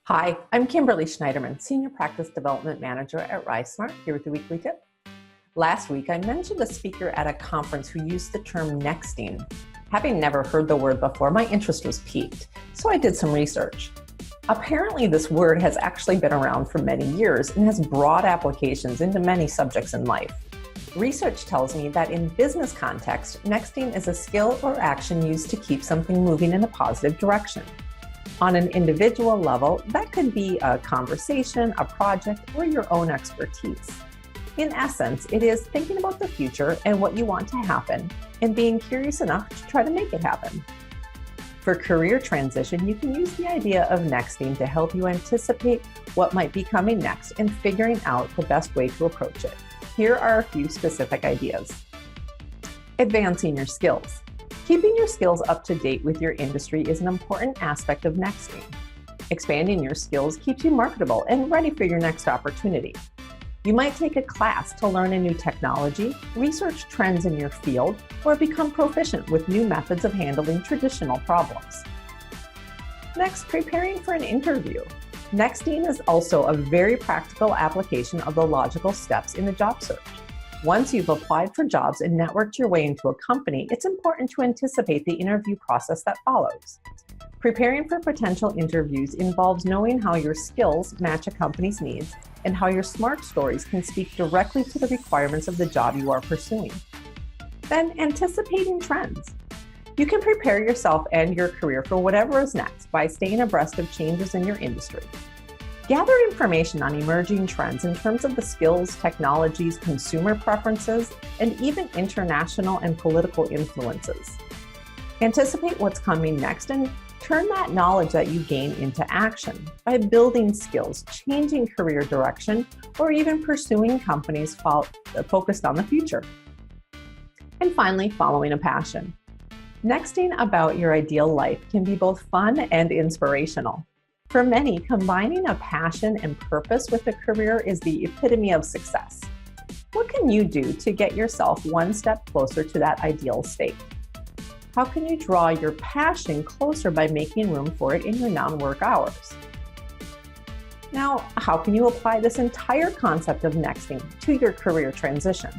Hi, I'm Kimberly Schneiderman, Senior Practice Development Manager at RiseSmart, here with the weekly tip. Last week, I mentioned a speaker at a conference who used the term nexting. Having never heard the word before, my interest was piqued, so I did some research. Apparently, this word has actually been around for many years and has broad applications into many subjects in life. Research tells me that in business context, nexting is a skill or action used to keep something moving in a positive direction. On an individual level, that could be a conversation, a project, or your own expertise. In essence, it is thinking about the future and what you want to happen, and being curious enough to try to make it happen. For career transition, you can use the idea of nexting to help you anticipate what might be coming next and figuring out the best way to approach it. Here are a few specific ideas. Advancing your skills. Keeping your skills up to date with your industry is an important aspect of nexting. Expanding your skills keeps you marketable and ready for your next opportunity. You might take a class to learn a new technology, research trends in your field, or become proficient with new methods of handling traditional problems. Next, preparing for an interview. Nexting is also a very practical application of the logical steps in the job search. Once you've applied for jobs and networked your way into a company, it's important to anticipate the interview process that follows. Preparing for potential interviews involves knowing how your skills match a company's needs and how your smart stories can speak directly to the requirements of the job you are pursuing. Then, anticipating trends. You can prepare yourself and your career for whatever is next by staying abreast of changes in your industry. Gather information on emerging trends in terms of the skills, technologies, consumer preferences, and even international and political influences. Anticipate what's coming next and turn that knowledge that you gain into action by building skills, changing career direction, or even pursuing companies focused on the future. And finally, following a passion. Nexting about your ideal life can be both fun and inspirational. For many, combining a passion and purpose with a career is the epitome of success. What can you do to get yourself one step closer to that ideal state? How can you draw your passion closer by making room for it in your non-work hours? Now, how can you apply this entire concept of nexting to your career transition?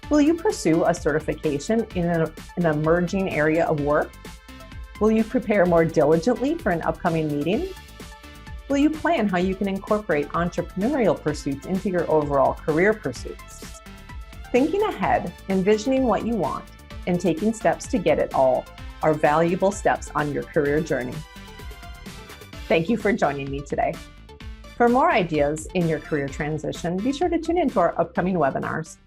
Will you pursue a certification in an emerging area of work? Will you prepare more diligently for an upcoming meeting? Will you plan how you can incorporate entrepreneurial pursuits into your overall career pursuits? Thinking ahead, envisioning what you want, and taking steps to get it all are valuable steps on your career journey. Thank you for joining me today. For more ideas in your career transition, be sure to tune into our upcoming webinars.